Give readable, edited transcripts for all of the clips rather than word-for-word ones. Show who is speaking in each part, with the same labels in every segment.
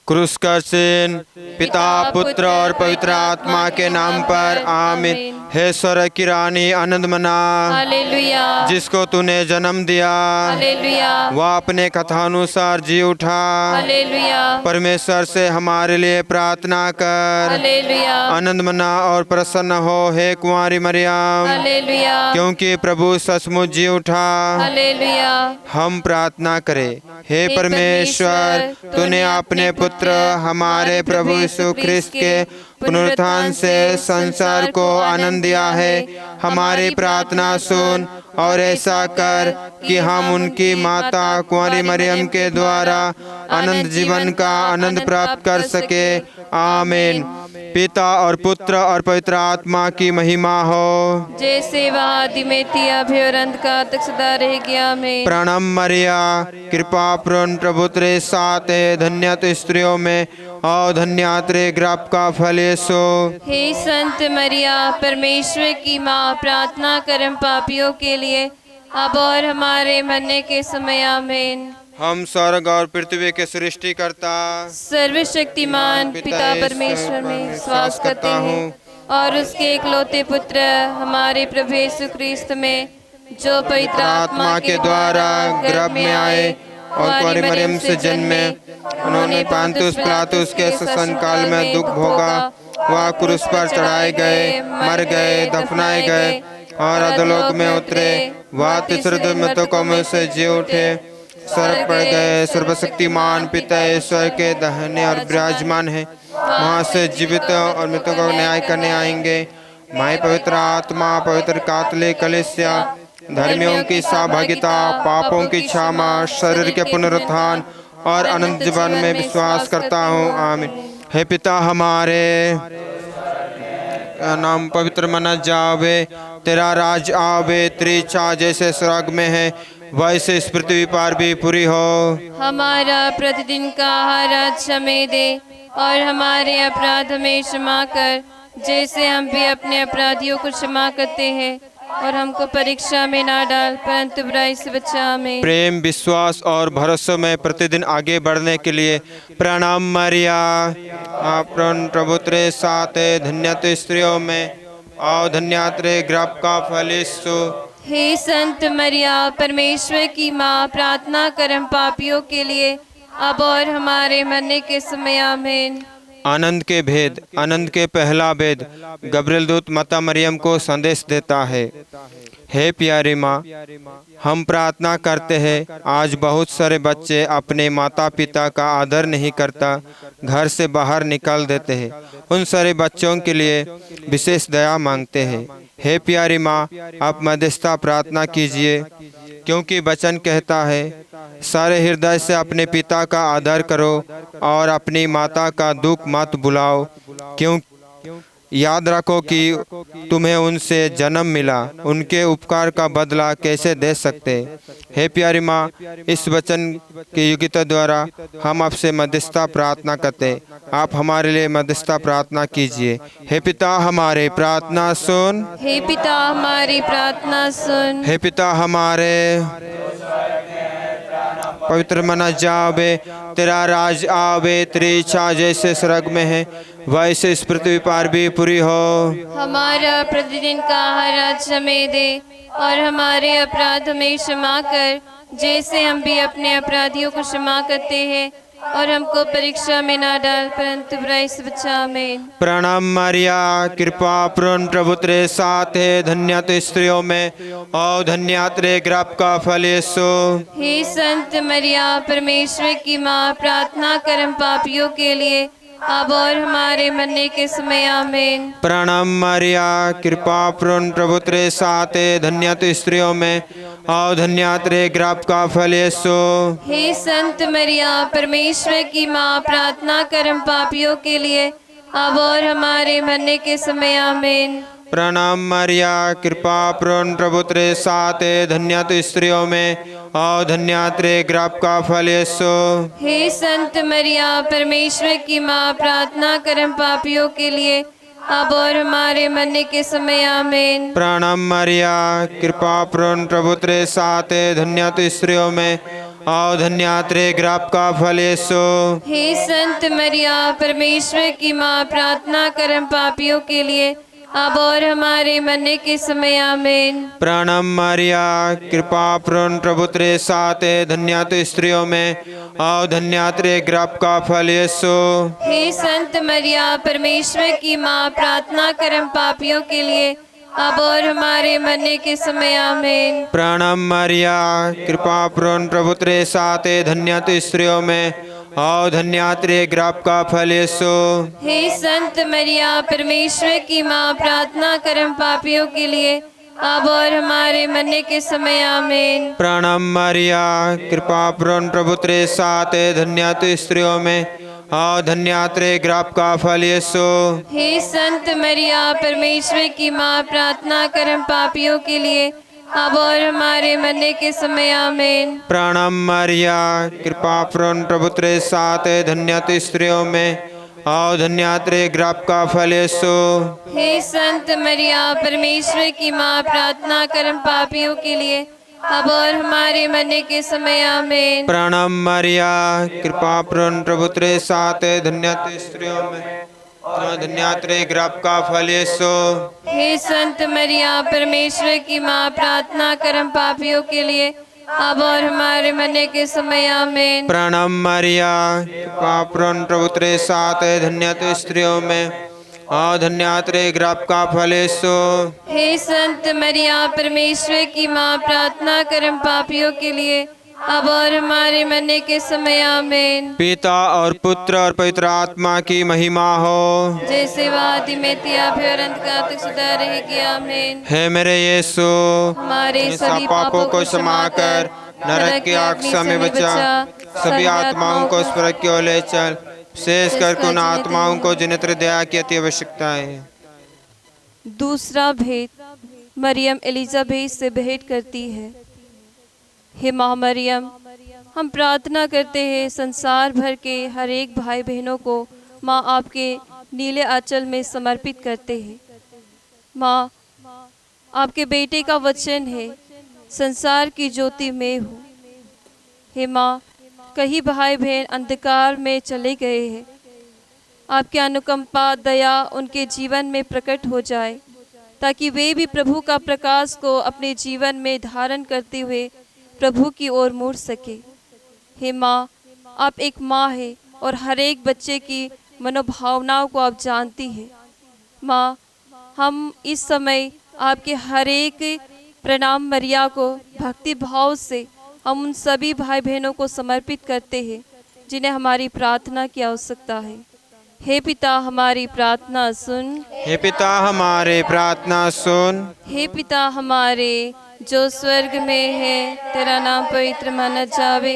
Speaker 1: क्रूस का चिन्ह पिता पुत्र और पवित्र आत्मा के नाम पर आमीन। हे स्वर्ग की रानी आनंद मना,
Speaker 2: हालेलुया,
Speaker 1: जिसको तूने जन्म दिया
Speaker 2: हालेलुया,
Speaker 1: वह अपने कथानुसार जी उठा।
Speaker 2: हालेलुया,
Speaker 1: परमेश्वर से हमारे लिए प्रार्थना कर।
Speaker 2: हालेलुया,
Speaker 1: आनंद मना और प्रसन्न हो हे कुंवारी मरियम,
Speaker 2: हालेलुया,
Speaker 1: क्योंकि प्रभु सचमुच जी उठा।
Speaker 2: हालेलुया।
Speaker 1: हम प्रार्थना करें। हे परमेश्वर, तूने अपने पुत्र हमारे प्रभु यीशु ख्रिस्त के पुनरुत्थान से संसार को आनंद दिया है। हमारी प्रार्थना सुन और ऐसा कर कि हम उनकी माता कुंवारी मरियम के द्वारा अनंत जीवन का आनंद प्राप्त कर सके। आमीन। पिता और पुत्र और पवित्र आत्मा की महिमा हो,
Speaker 2: जैसे वह आदि में थी अभी और अंत का तक सदा रहेगी। आमीन।
Speaker 1: प्रणाम मरिया, कृपा पूर्ण प्रभु तेरे साथ है। धन्य तो स्त्रियों में और धन्य तेरे गर्भ का फल यीशु।
Speaker 2: हे संत मरिया, परमेश्वर की माँ, प्रार्थना करम पापियों के लिए अब और हमारे मरने के समय। आमीन।
Speaker 1: हम स्वर्ग और पृथ्वी के सृष्टिकर्ता
Speaker 2: सर्वशक्तिमान पिता परमेश्वर में विश्वास करते हैं और उसके इकलौते पुत्र हमारे प्रभु यीशु ख्रिस्त में, जो पवित्र
Speaker 1: आत्मा के द्वारा गर्भ में आए और कुंवारी मरियम से जन्मे। उन्होंने पांतुस पिलातुस के शासन काल में दुख भोगा। वह क्रूस पर चढ़ाए गए, मर गए, दफनाए गए और अधोलोक में उतरे। वह तीसरे दिन मृतकों में से जी उठे, स्वर्ग पर गए। सर्वशक्तिमान पिता ईश्वर के दाहिने और विराजमान है। वहाँ से जीवित और मृतकों को न्याय करने आएंगे। माई पवित्र आत्मा, पवित्र कैथोलिक कलीसिया, धर्मियों की सहभागिता, पापों की क्षमा, शरीर के पुनरुत्थान और अनंत जीवन में विश्वास करता हूँ। आमीन। हे पिता हमारे, नाम पवित्र मना जावे, तेरा राज आवे, तेरी इच्छा जैसे स्वर्ग में है वैसे इस पृथ्वी पर भी पूरी हो।
Speaker 2: हमारा प्रतिदिन का आहार आज हमें दे और हमारे अपराध हमें क्षमा कर, जैसे हम भी अपने अपराधियों को क्षमा करते हैं। और हमको परीक्षा में ना डाल, परंतु बुराई से बचा। आमीन।
Speaker 1: प्रेम, विश्वास और भरोसे में प्रतिदिन आगे बढ़ने के लिए प्रणाम मरिया, आप प्रभु तेरे साथ है। धन्य तो स्त्रियों में और धन्य तेरे गर्भ का फल यीशु।
Speaker 2: हे संत मरिया, परमेश्वर की माँ, प्रार्थना करम पापियों के लिए अब और हमारे मरने के समय। आमीन।
Speaker 1: आनंद के भेद। आनंद के पहला भेद गब्रिएल दूत माता मरियम को संदेश देता है। हे प्यारी माँ, हम प्रार्थना करते हैं। आज बहुत सारे बच्चे अपने माता पिता का आदर नहीं करता, घर से बाहर निकाल देते हैं। उन सारे बच्चों के लिए विशेष दया मांगते हैं। हे प्यारी माँ, आप मध्यस्थता प्रार्थना कीजिए, क्योंकि वचन कहता है, सारे हृदय से अपने पिता का आदर करो और अपनी माता का दुख मत भुलाओ, क्यों याद रखो कि तुम्हें उनसे जन्म मिला। उनके उपकार का बदला कैसे दे सकते। हे प्यारी माँ, इस वचन की योग्यता द्वारा हम आपसे मध्यस्थता प्रार्थना करते। आप हमारे लिए मध्यस्थता प्रार्थना कीजिए। हे पिता हमारे, प्रार्थना सुन।
Speaker 2: हे पिता हमारी प्रार्थना सुन।
Speaker 1: हे पिता हमारे, पवित्र मना जावे, तेरा राज आवे, तेरी इच्छा जैसे स्वर्ग में है वैसे इस पृथ्वी पर भी पूरी हो।
Speaker 2: हमारा प्रतिदिन का आहार आज हमें दे और हमारे अपराध हमें क्षमा कर, जैसे हम भी अपने अपराधियों को क्षमा करते हैं। और हमको परीक्षा में ना डाल, परंतु बुराई से बचा। आमीन।
Speaker 1: प्रणाम मरिया, कृपा पूर्ण प्रभु तेरे साथ है। धन्य तो स्त्रियों में और धन्य तेरे गर्भ का फल यीशु।
Speaker 2: हे संत मरिया, परमेश्वर की माँ, प्रार्थना करम पापियों के लिए अब और हमारे मरने के समय। आमीन।
Speaker 1: प्रणाम मरिया, कृपा पूर्ण प्रभु तेरे साथ है। धन्य तो स्त्रियों में और धन्य तेरे गर्भ का फल यीशु।
Speaker 2: हे संत मरिया, परमेश्वर की माँ, प्रार्थना करम पापियों के लिए अब और हमारे मरने के समय। आमीन।
Speaker 1: प्रणाम मरिया, कृपा पूर्ण प्रभु तेरे साथ है। धन्य तो स्त्रियों में और धन्य तेरे गर्भ का फल यीशु।
Speaker 2: हे संत मरिया, परमेश्वर की माँ, प्रार्थना करम पापियों के लिए अब और हमारे मरने के समय। आमीन।
Speaker 1: प्रणाम मरिया, कृपा पूर्ण प्रभु तेरे साथ है। धन्य तो स्त्रियों में और धन्य तेरे गर्भ का फल यीशु।
Speaker 2: हे संत मरिया परमेश्वर की माँ, प्रार्थना कर हम पापियों के लिए अब और हमारे मरने के समय आमीन।
Speaker 1: प्रणाम मरिया, कृपा पूर्ण प्रभु तेरे साथ है, धन्य तू स्त्रियों में और धन्य तेरे गर्भ का फल यीशु।
Speaker 2: हे संत मरिया परमेश्वर की माँ, प्रार्थना कर हम पापियों के लिए अब और हमारे मरने के समय आमीन।
Speaker 1: प्रणाम मरिया, कृपा पूर्ण प्रभु तेरे साथ है, धन्य तू स्त्रियों में और धन्य तेरे गर्भ का फल यीशु।
Speaker 2: हे संत मरिया परमेश्वर की माँ, प्रार्थना कर हम पापियों के लिए अब और हमारे मरने के समय आमीन।
Speaker 1: प्रणाम मरिया, कृपा पूर्ण प्रभु तेरे साथ है, धन्य तू स्त्रियों में और धन्य तेरे गर्भ का फल यीशु।
Speaker 2: हे संत मरिया परमेश्वर की माँ, प्रार्थना कर हम पापियों के लिए अब और हमारे मरने के समय आमीन।
Speaker 1: प्रणाम मरिया, कृपा पूर्ण प्रभु तेरे साथ है, धन्य तू स्त्रियों में और धन्य तेरे गर्भ का फल यीशु।
Speaker 2: हे संत मरिया परमेश्वर की माँ, प्रार्थना कर हम पापियों के लिए अब और हमारे मरने के समय आमीन।
Speaker 1: प्रणाम मरिया, कृपा पूर्ण प्रभु तेरे साथ है, धन्य तू स्त्रियों में और धन्य तेरे गर्भ का फल यीशु।
Speaker 2: हे संत मरिया परमेश्वर की माँ, प्रार्थना कर हम पापियों के लिए अब और हमारे मरने के समय आमीन।
Speaker 1: प्रणाम मरिया, कृपा पूर्ण प्रभु तेरे साथ है, धन्य तू स्त्रियों में और धन्य तेरे गर्भ का फल यीशु।
Speaker 2: हे संत मरिया परमेश्वर की माँ, प्रार्थना कर हम पापियों के लिए अब और हमारे मरने के समय आमीन।
Speaker 1: पिता और पुत्र और पवित्र आत्मा की महिमा हो,
Speaker 2: जैसे वादी में तिया फिर अंत का तक सदा रहेगी आमीन।
Speaker 1: हे मेरे यीशु,
Speaker 2: हमारे
Speaker 1: सभी पापों को क्षमा कर नरक की आग से हमें बचा, सभी आत्माओं को स्वर्ग की ओर ले चल, विशेष कर उन आत्माओं को जिन्हें तेरी दया की अति आवश्यकता है।
Speaker 2: दूसरा भेद, मरियम एलिजाबेथ से भेंट करती है। हे माँ मरियम, हम प्रार्थना करते हैं संसार भर के हर एक भाई बहनों को माँ आपके नीले आंचल में समर्पित करते हैं। माँ, आपके बेटे का वचन है, संसार की ज्योति मैं हूँ। हे माँ, कई भाई बहन अंधकार में चले गए हैं, आपकी अनुकंपा दया उनके जीवन में प्रकट हो जाए, ताकि वे भी प्रभु का प्रकाश को अपने जीवन में धारण करते हुए प्रभु की ओर मुड़ सके। हे माँ, आप एक माँ है और हर एक बच्चे की मनोभावनाओं को आप जानती हैं। माँ, हम इस समय आपके हर एक प्रणाम मरिया को भक्ति भाव से हम उन सभी भाई बहनों को समर्पित करते हैं जिन्हें हमारी प्रार्थना की आवश्यकता है। हे पिता, हमारी प्रार्थना सुन।
Speaker 1: हे पिता, हमारे प्रार्थना सुन।
Speaker 2: हे पिता हमारे जो स्वर्ग में है, तेरा नाम पवित्र माना जावे,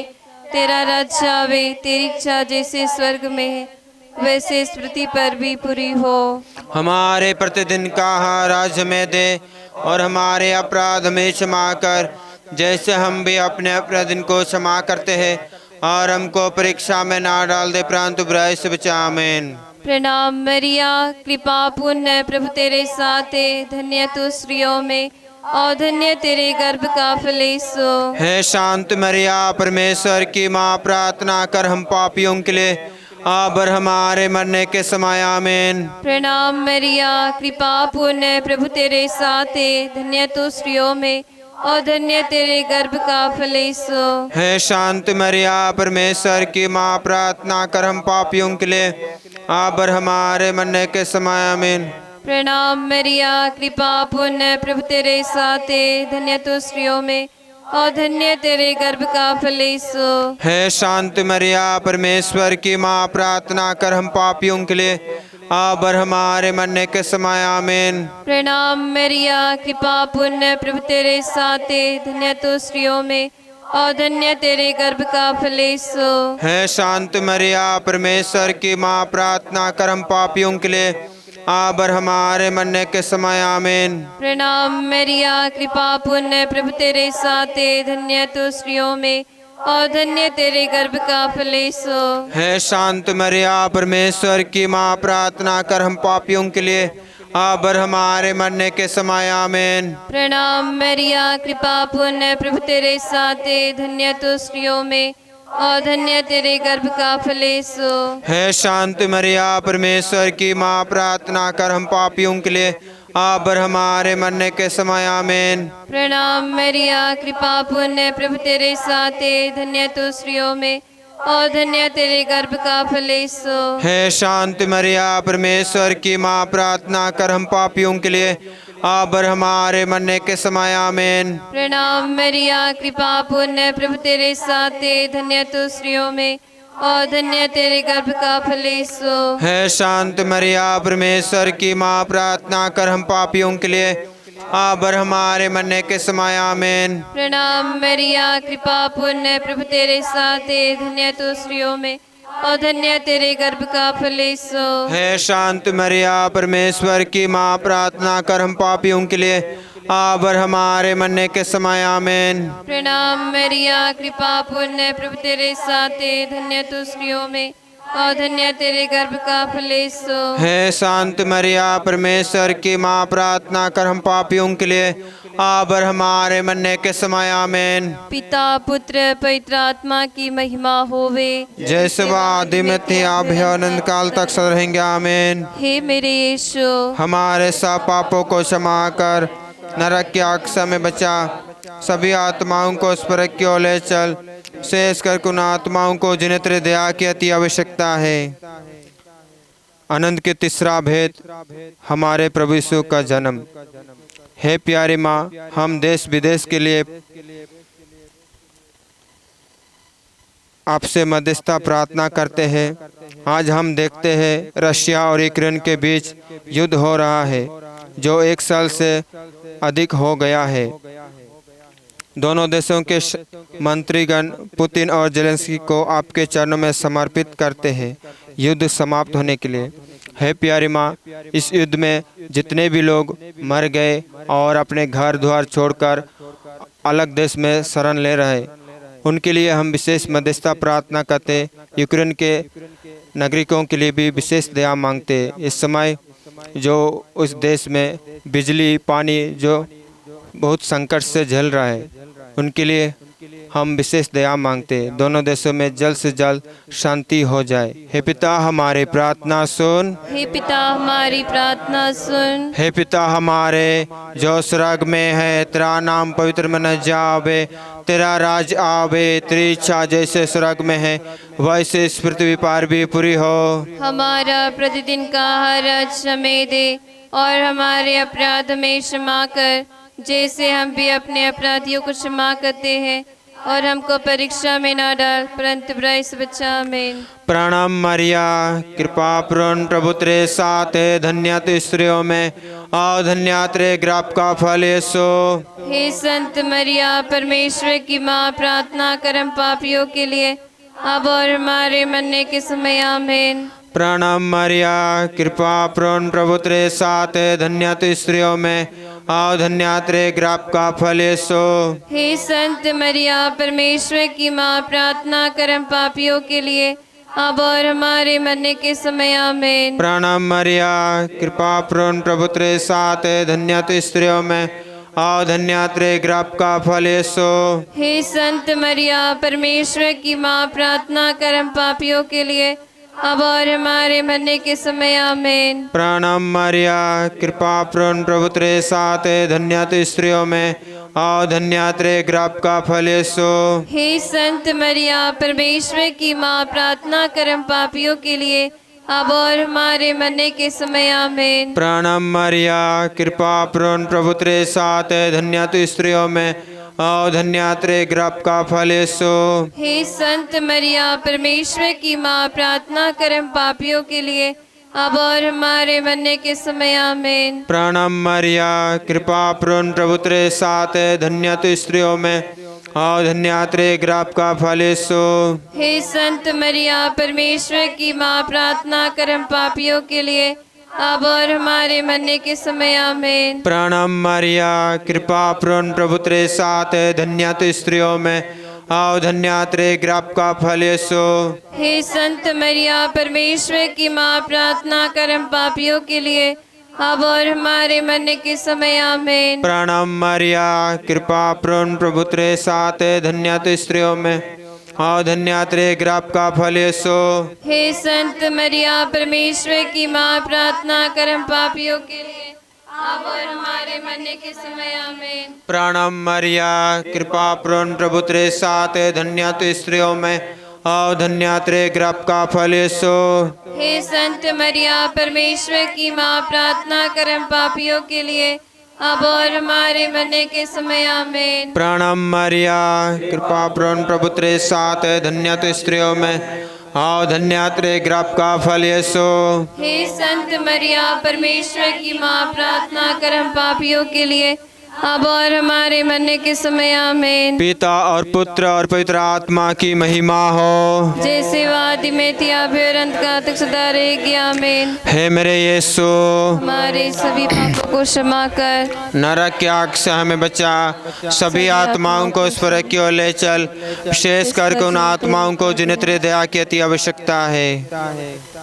Speaker 2: तेरा राज्य आवे, तेरी इच्छा जैसे स्वर्ग में है वैसे इस पृथ्वी पर भी पूरी हो।
Speaker 1: हमारे प्रतिदिन का आहार आज हमें दे और हमारे अपराध में क्षमा कर, जैसे हम भी अपने अपराधियों को क्षमा करते हैं, और हमको परीक्षा में ना डाल दे परंतु बुराई से बचा। आमीन।
Speaker 2: प्रणाम मरिया, कृपा पुण्य प्रभु तेरे साथ है, धन्य तू स्त्रियों में और धन्य तेरे गर्भ का फल यीशु।
Speaker 1: हे शांत मरिया, परमेश्वर की माँ, प्रार्थना कर हम पापियों के लिए अब और हमारे मरने के समय। आमीन।
Speaker 2: प्रणाम मरिया, कृपा पुण्य प्रभु तेरे साथ है, धन्य तू स्त्रियों में और धन्य तेरे गर्भ का फल यीशु।
Speaker 1: हे शांत मरिया, परमेश्वर की माँ, प्रार्थना कर हम पापियों के लिए अब और हमारे मरने के समय। आमीन।
Speaker 2: प्रणाम मरिया, कृपा पुण्य प्रभु तेरे साथ है, धन्य तू स्त्रियों में और धन्य तेरे गर्भ का फल यीशु।
Speaker 1: हे शांत मरिया, परमेश्वर की माँ, प्रार्थना कर हम पापियों के लिए अब और हमारे मरने के समय। आमीन।
Speaker 2: प्रणाम मरिया, कृपा पुण्य प्रभु तेरे साथ है, धन्य तू स्त्रियों में और धन्य तेरे गर्भ का फल यीशु।
Speaker 1: हे शांत मरिया, परमेश्वर की माँ, प्रार्थना कर हम पापियों के लिए अब और हमारे मरने के समय। आमीन।
Speaker 2: प्रणाम मरिया, कृपा पुण्य प्रभु तेरे साथ है, धन्य तू स्त्रियों में और धन्य तेरे गर्भ का फल यीशु।
Speaker 1: हे शांत मरिया, परमेश्वर की माँ, प्रार्थना कर हम पापियों के लिए अब और हमारे मरने के समय आमीन।
Speaker 2: प्रणाम मरिया, कृपा पूर्ण, प्रभु तेरे साथ है, धन्य तू स्त्रियों में और धन्य तेरे गर्भ का फल यीशु।
Speaker 1: हे शांति मरिया, परमेश्वर की माँ, प्रार्थना कर हम पापियों के लिए अब और हमारे मरने के समय आमीन।
Speaker 2: प्रणाम मरिया, कृपा पूर्ण, प्रभु तेरे साथ है, धन्य तू स्त्रियों में और धन्य तेरे गर्भ का फल यीशु।
Speaker 1: हे शांति मरिया, परमेश्वर की माँ, प्रार्थना कर हम पापियों के लिए अब और हमारे मरने के समय आमीन।
Speaker 2: प्रणाम मरिया, कृपा पूर्ण, प्रभु तेरे साथ है, धन्य तू स्त्रियों में और धन्य तेरे गर्भ का फल यीशु।
Speaker 1: हे शांति मरिया, परमेश्वर की माँ, प्रार्थना कर हम पापियों के लिए अब और हमारे मरने के समय आमीन।
Speaker 2: प्रणाम मरिया, कृपा पूर्ण, प्रभु तेरे साथ है, धन्य तू स्त्रियों में और धन्य तेरे गर्भ का फल यीशु।
Speaker 1: हे शांति मरिया, परमेश्वर की माँ, प्रार्थना कर हम पापियों के लिए अब और हमारे मरने के समय आमीन।
Speaker 2: प्रणाम मरिया, कृपा पूर्ण, प्रभु तेरे साथ है, धन्य तू स्त्रियों में और धन्य तेरे गर्भ का फल यीशु।
Speaker 1: हे शांति मरिया, परमेश्वर की माँ, प्रार्थना कर हम पापियों के लिए अब और हमारे मरने के समय आमीन।
Speaker 2: पिता पुत्र पवित्र आत्मा की महिमा होवे,
Speaker 1: जैसे वह आदि में थी, अब है, अनंत काल तक सदा रहेंगे आमीन।
Speaker 2: हे मेरे यीशु,
Speaker 1: हमारे सब पापों को क्षमा कर नरक की आग से हमें बचा, सभी आत्माओं को उस पर की ओर ले चल, शेष कर उन आत्माओं को जिन्हें तेरे दया की अति आवश्यकता है। आनंद के तीसरा भेद, हमारे प्रभु यीशु का जन्म। हे प्यारी माँ, हम देश विदेश के लिए आपसे मध्यस्थता प्रार्थना करते हैं। आज हम देखते हैं रशिया और यूक्रेन के बीच युद्ध हो रहा है जो 1 साल से अधिक हो गया है। दोनों देशों के मंत्रीगण पुतिन और जेलेंस्की को आपके चरणों में समर्पित करते हैं युद्ध समाप्त होने के लिए। हे प्यारी माँ, इस युद्ध में जितने भी लोग मर गए और अपने घर द्वार छोड़कर अलग देश में शरण ले रहे, उनके लिए हम विशेष मध्यस्थता प्रार्थना करते। यूक्रेन के नागरिकों के लिए भी विशेष दया मांगते। इस समय जो उस देश में बिजली पानी जो बहुत संकट से झेल रहा है, उनके लिए हम विशेष दया मांगते। दोनों देशों में जल्द से जल्द शांति हो जाए। हे पिता, हमारी प्रार्थना सुन।
Speaker 2: हे पिता, हमारी प्रार्थना सुन।
Speaker 1: हे पिता हमारे जो स्वर्ग में है, तेरा नाम पवित्र मन जावे, तेरा राज आवे, तेरी इच्छा जैसे स्वर्ग में है वैसे इस पृथ्वी पर भी पूरी हो।
Speaker 2: हमारा प्रतिदिन का आहार आज हमें दे और हमारे अपराध में क्षमा कर, जैसे हम भी अपने अपराधियों को क्षमा करते हैं, और हमको परीक्षा में न डाल परंतु बुराई से बचा। आमीन।
Speaker 1: प्रणाम मरिया, कृपा पूर्ण, प्रभु तेरे साथ है, धन्य तू स्त्रियों में और धन्य तेरे गर्भ का फल यीशु।
Speaker 2: हे संत मरिया, परमेश्वर की माँ, प्रार्थना कर हम पापियों के लिए अब और हमारे मरने के समय। आमीन।
Speaker 1: प्रणाम मरिया, कृपा पूर्ण, प्रभु तेरे साथ है, धन्य तू स्त्रियों में और धन्य तेरे गर्भ का फल यीशु।
Speaker 2: हे संत मरिया, परमेश्वर की माँ, प्रार्थना कर हम पापियों के लिए अब और हमारे मरने के समय। आमीन।
Speaker 1: प्रणाम मरिया, कृपा पूर्ण, प्रभु तेरे साथ है, धन्य तू स्त्रियों में और धन्य तेरे गर्भ का फल यीशु।
Speaker 2: हे संत मरिया, परमेश्वर की माँ, प्रार्थना कर हम पापियों के लिए अब और हमारे मरने के समय। आमीन।
Speaker 1: प्रणाम मरिया, कृपा पूर्ण, प्रभु तेरे साथ है, धन्य तू स्त्रियों में और धन्य तेरे गर्भ का फल यीशु।
Speaker 2: हे संत मरिया, परमेश्वर की माँ, प्रार्थना कर हम पापियों के लिए अब और हमारे मरने के समय। आमीन।
Speaker 1: प्रणाम मरिया, कृपा पूर्ण, प्रभु तेरे साथ है, धन्य तू स्त्रियों में और धन्य तेरे गर्भ का फल यीशु।
Speaker 2: हे संत मरिया, परमेश्वर की माँ, प्रार्थना कर हम पापियों के लिए अब और हमारे मरने के समय। आमीन।
Speaker 1: प्रणाम मरिया, कृपा पूर्ण, प्रभु तेरे साथ है, धन्य तू स्त्रियों में और धन्य तेरे गर्भ का फल यीशु।
Speaker 2: हे संत मरिया, परमेश्वर की माँ, प्रार्थना कर हम पापियों के लिए अब और हमारे मरने के समय। आमीन।
Speaker 1: प्रणाम मरिया, कृपा पूर्ण, प्रभु तेरे साथ है, धन्य तू स्त्रियों में और धन्य तेरे गर्भ का फल यीशु।
Speaker 2: हे संत मरिया, परमेश्वर की माँ, प्रार्थना कर हम पापियों के लिए अब और हमारे मरने के समय आमीन।
Speaker 1: प्रणाम मरिया, कृपा पूर्ण प्रभु तेरे साथ है, धन्य तू स्त्रियों में और धन्य तेरे गर्भ का फल यीशु।
Speaker 2: हे संत मरिया परमेश्वर की माँ, प्रार्थना कर हम पापियों के लिए, अब और हमारे मरने के समय आमीन।
Speaker 1: प्रणाम मरिया, कृपा पूर्ण प्रभु तेरे साथ है, धन्य तू स्त्रियों में और धन्य तेरे गर्भ का फल यीशु।
Speaker 2: हे संत मरिया परमेश्वर की माँ, प्रार्थना कर हम पापियों के लिए, अब और हमारे मरने के समय आमीन।
Speaker 1: प्रणाम मरिया, कृपा पूर्ण प्रभु तेरे साथ है, धन्य तू स्त्रियों में और धन्य तेरे गर्भ का फल यीशु।
Speaker 2: हे संत मरिया परमेश्वर की माँ, प्रार्थना कर हम पापियों के लिए, अब और हमारे मरने के समय आमीन।
Speaker 1: पिता और पुत्र और पवित्र आत्मा की महिमा हो,
Speaker 2: जैसे वो आदि में थी, अभी और अंत काल तक सदा रहेगी आमीन।
Speaker 1: हे मेरे यीशु,
Speaker 2: हमारे सभी पापों को क्षमा कर,
Speaker 1: नरक की आग से हमें बचा, सभी आत्माओं को स्वर्ग की ओर ले चल, विशेष करके उन आत्माओं को जिन्हें तेरी दया की अति आवश्यकता है।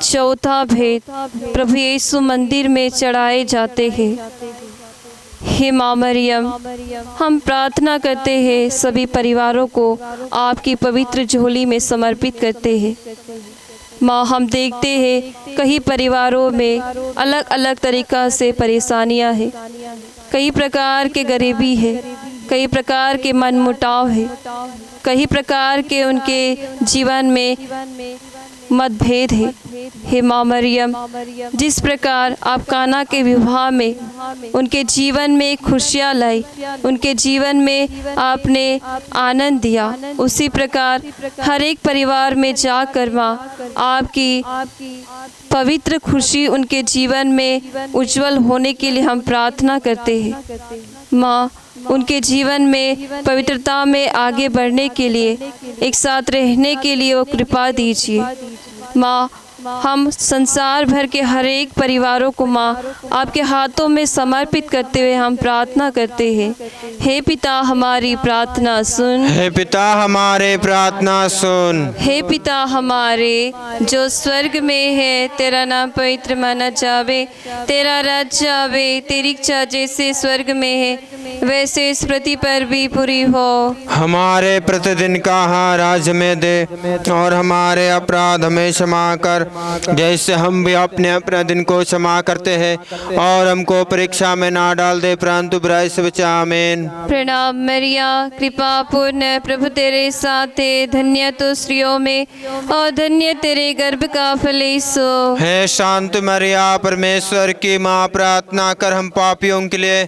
Speaker 2: चौथा भेद, प्रभु यीशु मंदिर में चढ़ाए जाते हैं। हे माँ मरियम, हम प्रार्थना करते हैं, सभी परिवारों को आपकी पवित्र झोली में समर्पित करते हैं। माँ, हम देखते हैं कई परिवारों में अलग अलग तरीक़ा से परेशानियाँ हैं, कई प्रकार के गरीबी है, कई प्रकार के मनमुटाव है, कई प्रकार के उनके जीवन में मतभेद है। हे माँ मरियम, जिस प्रकार आप काना के विवाह में उनके जीवन में खुशियाँ लाई, उनके जीवन में आपने आनंद दिया, उसी प्रकार हर एक परिवार में जाकर माँ आपकी पवित्र खुशी उनके जीवन में उज्जवल होने के लिए हम प्रार्थना करते हैं। माँ, उनके जीवन में पवित्रता में आगे बढ़ने के लिए, एक साथ रहने के लिए वो कृपा दीजिए। माँ, हम संसार भर के हर एक परिवारों को माँ आपके हाथों में समर्पित करते हुए हम प्रार्थना करते हैं। हे पिता, हमारी प्रार्थना सुन।
Speaker 1: हे पिता, हमारे प्रार्थना सुन।
Speaker 2: हे पिता हमारे जो स्वर्ग में है, तेरा नाम पवित्र माना जावे, तेरा राज्य आवे, तेरी इच्छा जैसे स्वर्ग में है वैसे इस पृथ्वी पर भी पूरी हो।
Speaker 1: हमारे प्रतिदिन का आहार आज हमें दे, और हमारे अपराध हमें क्षमा कर, जैसे हम भी अपने अपराध को क्षमा करते हैं, और हमको परीक्षा में ना डाल दे, परंतु बुराई से बचा। आमीन।
Speaker 2: प्रणाम मरिया, कृपा पूर्ण प्रभु तेरे साथ है, धन्य तो स्त्रियों में और धन्य तेरे गर्भ का फल यीशु।
Speaker 1: हे शांत मरिया, परमेश्वर की माँ, प्रार्थना कर हम पापियों के लिए,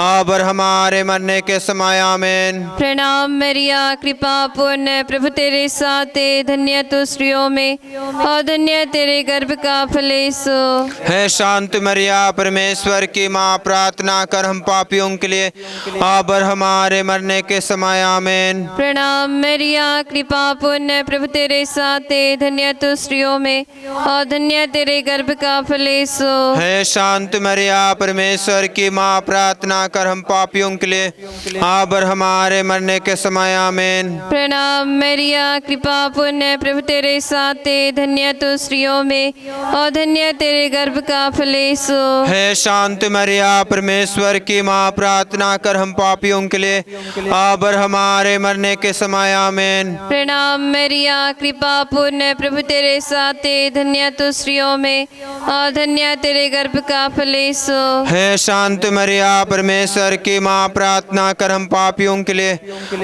Speaker 1: अब और हमारे मरने के समय। आमीन।
Speaker 2: प्रणाम मरिया, कृपा पूर्ण प्रभु तेरे साथ है, धन्य तो स्त्रियों में और धन्य तेरे गर्भ का फल यीशु।
Speaker 1: हे शांत मरिया, परमेश्वर की माँ, प्रार्थना कर हम पापियों के लिए, अब और हमारे मरने के समय। आमीन।
Speaker 2: प्रणाम मरिया, कृपा पूर्ण प्रभु तेरे साथ है, धन्य तो स्त्रियों में और धन्य तेरे गर्भ का फल यीशु।
Speaker 1: हे शांत मरिया, परमेश्वर की माँ, प्रार्थना कर हम पापियों के लिए, अब और हमारे मरने के समय। आमीन।
Speaker 2: प्रणाम मरिया, कृपा पूर्ण प्रभु तेरे साथ है, धन्य तो स्त्रियों में और धन्य तेरे गर्भ का फल यीशु।
Speaker 1: हे शांत मरिया, परमेश्वर की माँ, प्रार्थना कर हम पापियों के लिए, अब और हमारे मरने के समय। आमीन।
Speaker 2: प्रणाम मरिया, कृपा पूर्ण प्रभु तेरे साथ है, धन्य तो स्त्रियों में और धन्य तेरे गर्भ का फल यीशु।
Speaker 1: हे शांत मरिया, परमेश्वर की माँ, प्रार्थना कर हम पापियों के लिए,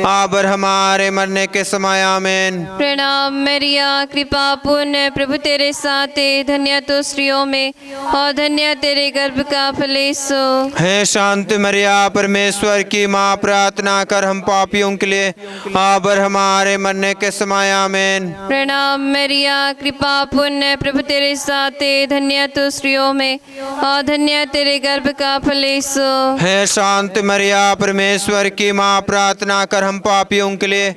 Speaker 1: अब और हमारे मरने के समय। आमीन।
Speaker 2: प्रणाम मरिया, कृपा पूर्ण प्रभु तेरे साथ है, धन्य तो स्त्रियों में और धन्य तेरे गर्भ का फल यीशु।
Speaker 1: हे शांत मरिया, परमेश्वर की माँ, प्रार्थना कर हम पापियों के लिए, अब और हमारे मरने के समय। आमीन।
Speaker 2: प्रणाम मरिया, कृपा पूर्ण प्रभु तेरे साथ है, धन्य तो स्त्रियों में और धन्य तेरे गर्भ का फल यीशु।
Speaker 1: हे शांत मरिया परमेश्वर की माँ, प्रार्थना कर हम पापियों के लिए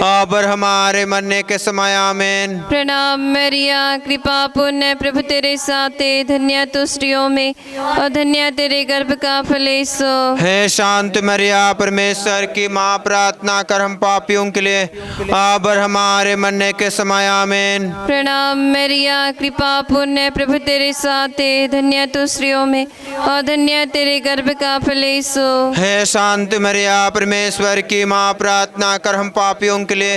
Speaker 1: अब और हमारे मरने के समय आमीन।
Speaker 2: प्रणाम मरिया, कृपा पुण्य प्रभु तेरे साथ है, धन्य तू स्त्रियों में और धन्य तेरे गर्भ का फल यीशु।
Speaker 1: हे शांत मरिया परमेश्वर की माँ, प्रार्थना कर हम पापियों के लिए अब और हमारे मरने के समय आमीन।
Speaker 2: प्रणाम मरिया, कृपा पुण्य प्रभु तेरे साथ है, धन्य तू स्त्रियों में और धन्य तेरे गर्भ का फल यीशु।
Speaker 1: हे शांत मरिया परमेश्वर की माँ, प्रार्थना कर हम पापियों के लिए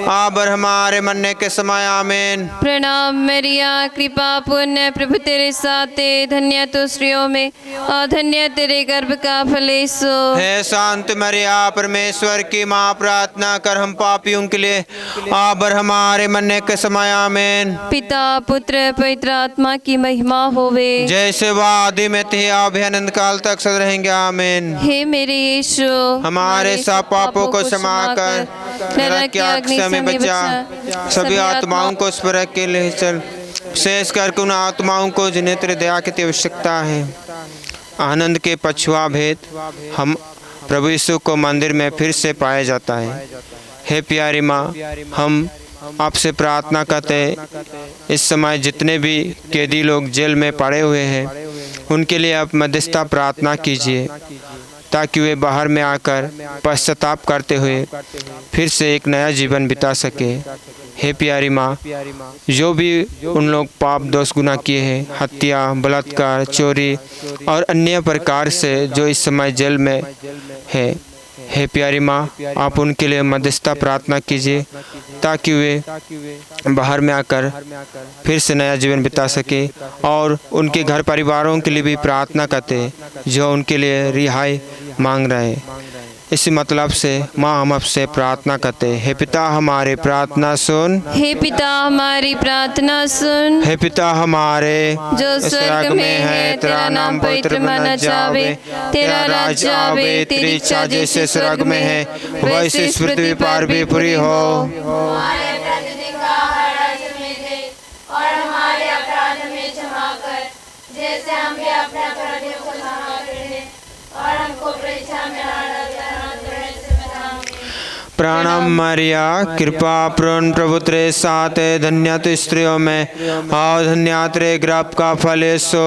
Speaker 1: अब और हमारे मरने के समय आमीन।
Speaker 2: प्रणाम मरिया, कृपा पुण्य प्रभु तेरे साथ है, धन्य तू स्त्रियों में और धन्य तेरे गर्भ का फल यीशु।
Speaker 1: हे शांत मरिया परमेश्वर की माँ, प्रार्थना कर हम पापियों के लिए अब और हमारे मरने के समय आमीन।
Speaker 2: पिता पुत्र पवित्र आत्मा की महिमा होवे,
Speaker 1: जैसे वह आदि में थे अब अनंत काल तक सदा रहेंगे आमीन।
Speaker 2: हे मेरे यीशु,
Speaker 1: हमारे सब पापों को क्षमा कर नरक की आग से हमें बचा, सभी आत्माओं को स्वर्ग के लिए चल, विशेष करके उन आत्माओं को जिन्हें तेरे दया की आवश्यकता है। आनंद के पछुआ भेद हम प्रभु यीशु को मंदिर में फिर से पाया जाता है। हे प्यारी माँ, हम आपसे प्रार्थना करते हैं, इस समय जितने भी कैदी लोग जेल में पड़े हुए हैं उनके लिए आप मध्यस्थता प्रार्थना कीजिए, ताकि वे बाहर में आकर पश्चाताप करते हुए फिर से एक नया जीवन बिता सके। हे प्यारी माँ, जो भी उन लोग पाप दोष गुनाह किए हैं, हत्या, बलात्कार, चोरी और अन्य प्रकार से जो इस समय जेल में है, हे प्यारी माँ, आप उनके लिए मध्यस्थता प्रार्थना कीजिए, ताकि वे बाहर में आकर फिर से नया जीवन बिता सके। और उनके घर परिवारों के लिए भी प्रार्थना करते जो उनके लिए रिहाई मांग रहे हैं। इसी मतलब से माँ, हम आपसे प्रार्थना करते, हे पिता हमारे प्रार्थना सुन,
Speaker 2: हे पिता हमारी प्रार्थना सुन,
Speaker 1: हे पिता हमारे
Speaker 2: जो स्वर्ग में है, तेरा नाम पवित्र माना जावे, तेरा राज्य आवे, तेरी इच्छा जैसे स्वर्ग में है
Speaker 1: वैसे इस पृथ्वी पर भी पूरी हो।
Speaker 3: हमारे प्रतिदिन का आहार आज हमें दे और हमारे अपराध हमें क्षमा कर, जैसे हम भी अपने अपराधियों को क्षमा करते हैं, और हमको परीक्षा में न डालना, दुष्ट से बचाओ।
Speaker 1: प्रणाम मरिया, कृपा पूर्ण प्रभु तेरे साथ है, धन्य तू स्त्रियों में और धन्य तेरे गर्भ का फल यीशु।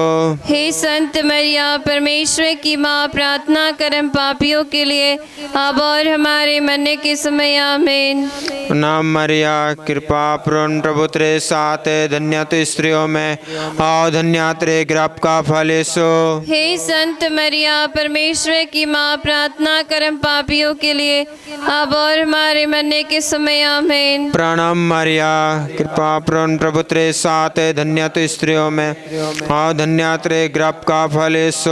Speaker 2: हे संत मरिया परमेश्वर की माँ, प्रार्थना कर हम पापियों के लिए अब और हमारे मरने के समय आमीन।
Speaker 1: प्रणाम मरिया, कृपा पूर्ण प्रभु तेरे साथ है, धन्य तू स्त्रियों में और धन्य तेरे गर्भ का फल यीशु।
Speaker 2: हे संत मरिया परमेश्वर की माँ, प्रार्थना कर हम पापियों के लिए अब और हमारे मरने के समय आमीन।
Speaker 1: प्रणाम मरिया, कृपा पूर्ण प्रभु तेरे साथ है, धन्य तू स्त्रियों में और धन्य तेरे गर्भ का फल यीशु।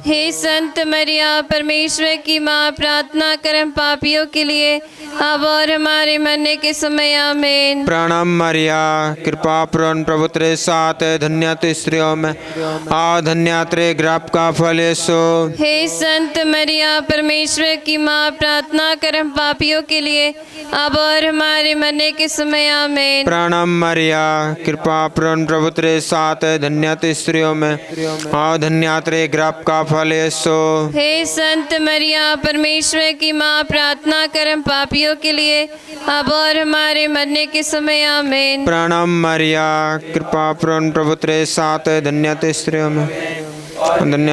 Speaker 2: हे संत मरिया परमेश्वर की माँ, प्रार्थना कर हम पापियों के लिए अब और हमारे मरने के समय आमीन।
Speaker 1: प्रणाम मरिया, कृपा पूर्ण प्रभु तेरे साथ है, धन्य तू स्त्रियों में और धन्य तेरे गर्भ का फल यीशु।
Speaker 2: हे संत मरिया परमेश्वर की माँ, प्रार्थना कर हम पापियों के लिए अब और हमारे मरने के समय आमीन।
Speaker 1: प्रणाम मरिया, कृपा पूर्ण प्रभु तेरे साथ है, धन्य तू स्त्रियों में और धन्य तेरे गर्भ का फल यीशु।
Speaker 2: हे संत मरिया परमेश्वर की माँ, प्रार्थना कर हम पापियों के लिए अब और हमारे मरने के समय आमीन।
Speaker 1: प्रणाम मरिया, कृपा पूर्ण प्रभु तेरे साथ है, धन्य तू स्त्रियों में धन्य।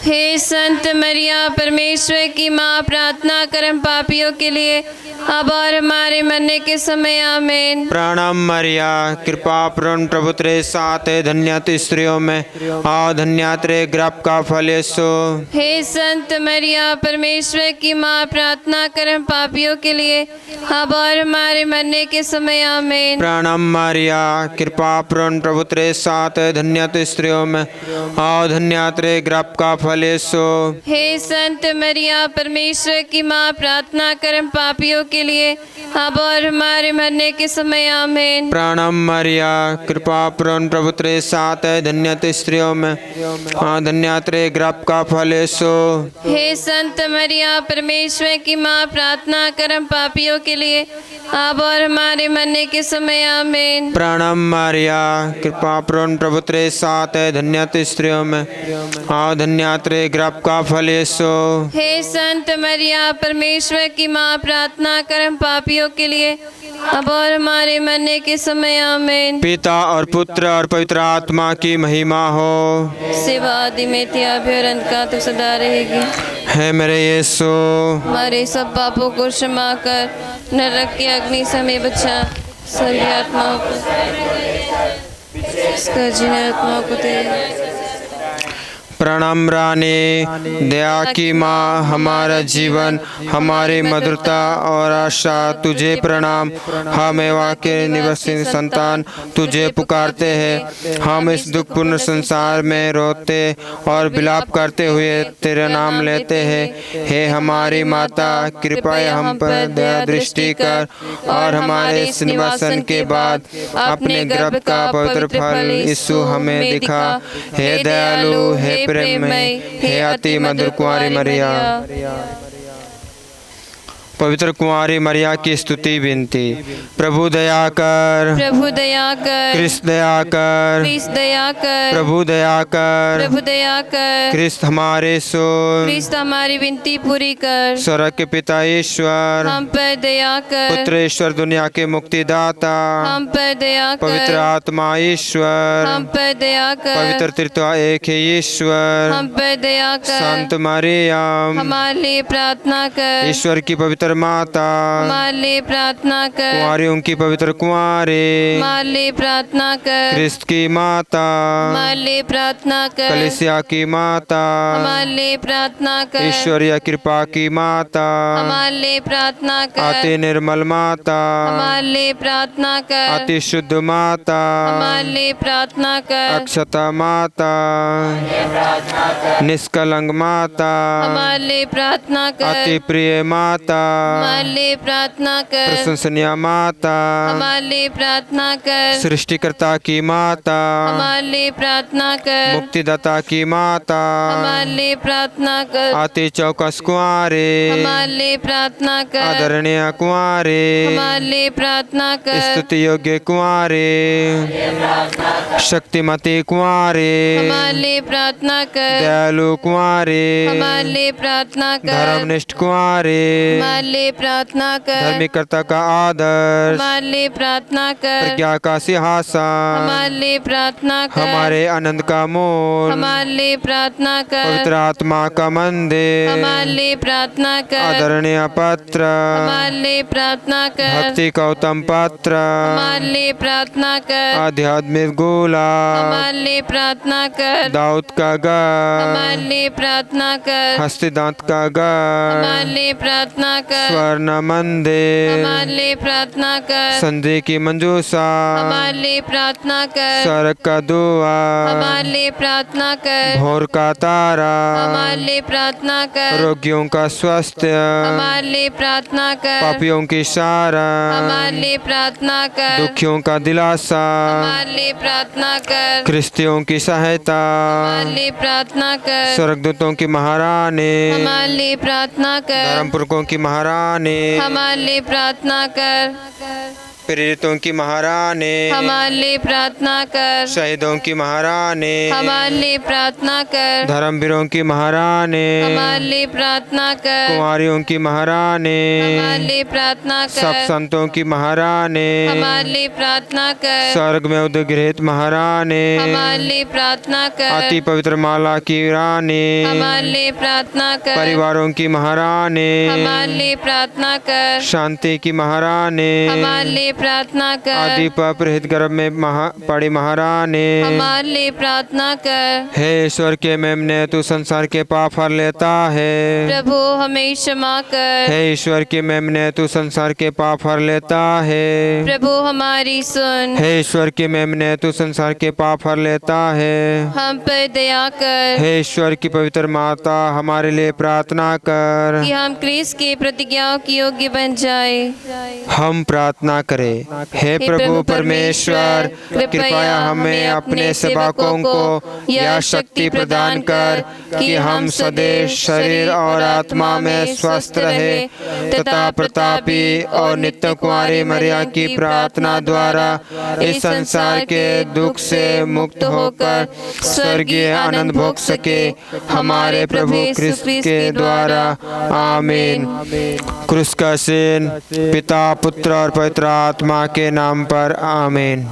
Speaker 2: हे संत मरिया परमेश्वर की माँ, प्रार्थना कर हम पापियों के लिए अब और हमारे मरने के समय आमीन।
Speaker 1: प्रणाम मरिया, कृपा पूर्ण प्रभु तेरे साथ है, धन्य तू स्त्रियों में और धन्य तेरे गर्भ का फल यीशु।
Speaker 2: हे संत मरिया परमेश्वर की माँ, प्रार्थना कर हम पापियों के लिए अब और हमारे मरने के समय आमीन।
Speaker 1: प्रणाम मरिया, कृपा पूर्ण प्रभु तेरे साथ है, धन्य तू स्त्रियों में और धन्य तेरे गर्भ का फल यीशु।
Speaker 2: हे संत मरिया परमेश्वर की माँ, प्रार्थना कर हम पापियों के लिए अब और हमारे मरने के समय आमीन।
Speaker 1: प्रणाम मरिया, कृपा पूर्ण प्रभु तेरे साथ है, धन्य तू स्त्रियों में, धन्य तेरे गर्भ का फल यीशु।
Speaker 2: हे संत मरिया, परमेश्वर की माँ, प्रार्थना कर हम पापियों के लिए अब और हमारे मरने के समय आमीन।
Speaker 1: प्रणाम मरिया, कृपा पूर्ण प्रभु तेरे साथ है, धन्य तू स्त्रियों में, धन्य तेरे गर्भ का फल यीशु।
Speaker 2: हे संत मरिया, परमेश्वर की माँ, प्रार्थना कर हम पापियों के लिए अब और हमारे मरने के समय आमीन।
Speaker 1: पिता और पुत्र और पवित्र आत्मा की महिमा हो।
Speaker 2: सेवा आदि में थी, अभी और अंत का तो सदा रहेगी।
Speaker 1: है मेरे यीशु,
Speaker 2: हमारे सब पापों को क्षमा कर, नरक की अग्नि से हमें बचा, सभी आत्माओं को जिन्हें आत्माओं को दे।
Speaker 1: प्रणाम रानी, दया की माँ, हमारा जीवन, हमारी मधुरता और आशा, तुझे प्रणाम। हम एवा के निवासी संतान तुझे पुकारते हैं। हम इस दुखपूर्ण संसार में रोते और विलाप करते हुए तेरा नाम लेते हैं। हे हमारी माता, कृपया हम पर दया दृष्टि कर और हमारे इस निवासन के बाद अपने गर्भ का पवित्र फल यीशु हमें दिखा। हे दयालु, हे प्रेममय, हे अति मधुर कुंवारी मरिया। पवित्र कुंवारी मरिया की स्तुति विनती। प्रभु दया कर,
Speaker 2: प्रभु दया कर,
Speaker 1: क्रिस्त दया कर,
Speaker 2: क्रिस्त दया कर,
Speaker 1: प्रभु दया कर,
Speaker 2: प्रभु दया कर,
Speaker 1: क्रिस्त हमारे सुन,
Speaker 2: क्रिस्त हमारी विनती पूरी कर।
Speaker 1: स्वर्ग के पिता ईश्वर,
Speaker 2: हम पर दया कर,
Speaker 1: पुत्र ईश्वर दुनिया के मुक्तिदाता,
Speaker 2: हम पर दया कर,
Speaker 1: पवित्र आत्मा ईश्वर,
Speaker 2: हम पर दया कर,
Speaker 1: पवित्र त्रित्व एक ही ईश्वर,
Speaker 2: हम पर दया कर,
Speaker 1: संत मरियम,
Speaker 2: हमारे लिए प्रार्थना कर,
Speaker 1: ईश्वर की पवित्र माता,
Speaker 2: हमारे लिए प्रार्थना कर,
Speaker 1: कुंवारियों की पवित्र कुंवारी,
Speaker 2: हमारे लिए प्रार्थना कर,
Speaker 1: क्रिस्त की माता,
Speaker 2: हमारे लिए प्रार्थना कर,
Speaker 1: कलीसिया की माता,
Speaker 2: हमारे लिए प्रार्थना कर,
Speaker 1: ईश्वरीय कृपा की माता,
Speaker 2: हमारे लिए प्रार्थना कर,
Speaker 1: अति निर्मल माता,
Speaker 2: हमारे लिए प्रार्थना कर,
Speaker 1: अति शुद्ध माता,
Speaker 2: हमारे लिए प्रार्थना कर,
Speaker 1: अक्षता माता, निष्कलंक माता,
Speaker 2: हमारे लिए प्रार्थना कर,
Speaker 1: अति प्रिय माता,
Speaker 2: हमारे लिए प्रार्थना कर,
Speaker 1: प्रशंसनीय माता,
Speaker 2: हमारे लिए प्रार्थना कर,
Speaker 1: सृष्टिकर्ता की माता,
Speaker 2: हमारे लिए प्रार्थना कर,
Speaker 1: मुक्तिदाता की माता,
Speaker 2: हमारे लिए प्रार्थना कर,
Speaker 1: अति चौकस कुंवारे,
Speaker 2: हमारे लिए प्रार्थना कर,
Speaker 1: आदरणीय कुंवारे,
Speaker 2: हमारे लिए प्रार्थना कर,
Speaker 1: स्तुति योग्य कुंवारे, शक्तिमती कुंवारे,
Speaker 2: हमारे लिए प्रार्थना कर,
Speaker 1: दयालु कुंवारे,
Speaker 2: हमारे लिए प्रार्थना कर,
Speaker 1: धर्मनिष्ठ कुंवारे,
Speaker 2: हमारे लिए प्रार्थना कर,
Speaker 1: धर्मिकर्ता का आदर्श,
Speaker 2: हमारे लिए प्रार्थना कर,
Speaker 1: प्रज्ञा का सिंहासन,
Speaker 2: हमारे लिए प्रार्थना कर,
Speaker 1: हमारे आनंद का मूल,
Speaker 2: हमारे लिए प्रार्थना कर,
Speaker 1: पवित्र आत्मा का मंदिर,
Speaker 2: हमारे लिए प्रार्थना कर,
Speaker 1: आदरणीय पत्र,
Speaker 2: हमारे लिए प्रार्थना कर,
Speaker 1: भक्ति का उत्तम पत्र,
Speaker 2: हमारे लिए प्रार्थना कर,
Speaker 1: आध्यात्मिक गोला,
Speaker 2: हमारे लिए प्रार्थना कर,
Speaker 1: दाऊद का गढ़,
Speaker 2: हमारे लिए प्रार्थना कर,
Speaker 1: हस्तिदांत का गढ़,
Speaker 2: हमारे लिए प्रार्थना कर,
Speaker 1: स्वर्ण मंदिर,
Speaker 2: हमारे लिए प्रार्थना कर,
Speaker 1: संधि की मंजूसा,
Speaker 2: हमारे लिए प्रार्थना कर,
Speaker 1: सड़क का दुआ,
Speaker 2: हमारे लिए प्रार्थना कर,
Speaker 1: भोर का तारा,
Speaker 2: हमारे लिए प्रार्थना कर,
Speaker 1: रोगियों का स्वास्थ्य,
Speaker 2: हमारे लिए प्रार्थना कर,
Speaker 1: पापियों की शरण,
Speaker 2: हमारे लिए प्रार्थना कर,
Speaker 1: दुखियों का दिलासा,
Speaker 2: हमारे लिए प्रार्थना कर,
Speaker 1: क्रिस्तियों की सहायता,
Speaker 2: हमारे लिए प्रार्थना कर,
Speaker 1: स्वर्गदूतों की महारानी,
Speaker 2: हमारे लिए प्रार्थना कर,
Speaker 1: धर्मपुरखों की महारानी,
Speaker 2: हमारे लिए प्रार्थना कर,
Speaker 1: प्रेरितों की महारानी,
Speaker 2: हमारे लिए प्रार्थना कर,
Speaker 1: शहीदों की महारानी,
Speaker 2: हमारे लिए प्रार्थना कर,
Speaker 1: धर्मवीरों की महारानी,
Speaker 2: हमारे लिए प्रार्थना कर,
Speaker 1: कुंवारियों की महारानी,
Speaker 2: हमारे लिए प्रार्थना
Speaker 1: सब
Speaker 2: कर,
Speaker 1: संतों की महारानी,
Speaker 2: हमारे लिए प्रार्थना कर,
Speaker 1: स्वर्ग में उद्गृहित महारानी,
Speaker 2: हमारे लिए प्रार्थना कर,
Speaker 1: अति पवित्र माला की रानी,
Speaker 2: हमारे लिए प्रार्थना कर,
Speaker 1: परिवारों की महारानी,
Speaker 2: हमारे लिए प्रार्थना कर,
Speaker 1: शांति की महारानी,
Speaker 2: हमारे लिए प्रार्थना कर।
Speaker 1: आदि पर हित गर्भ में पड़ी महारानी,
Speaker 2: हमारे लिए प्रार्थना कर।
Speaker 1: हे ईश्वर के मेमने, तू संसार के पाप हर लेता है।
Speaker 2: प्रभु हमें क्षमा कर।
Speaker 1: हे ईश्वर के मेमने, तू संसार के पाप हर लेता है।
Speaker 2: प्रभु हमारी सुन।
Speaker 1: हे ईश्वर के मेमने, तू संसार के पाप हर लेता है।
Speaker 2: हम पर दया कर।
Speaker 1: हे ईश्वर की पवित्र माता, हमारे लिए प्रार्थना कर
Speaker 2: कि हम क्रिस्त की प्रतिज्ञाओं के योग्य बन जाए।
Speaker 1: हम प्रार्थना करें। हे प्रभु परमेश्वर, कृपया हमें अपने सेवकों को यह शक्ति प्रदान कर कि हम सदैव शरीर और आत्मा में स्वस्थ रहे तथा प्रतापी और नित्य कुमारी मरिया की प्रार्थना द्वारा इस संसार के दुख से मुक्त होकर स्वर्गीय आनंद भोग सके, हमारे प्रभु क्रिस्त के द्वारा। आमीन। क्रूस का चिन्ह पिता, पुत्र और पवित्र आत्मा के नाम पर। आमीन।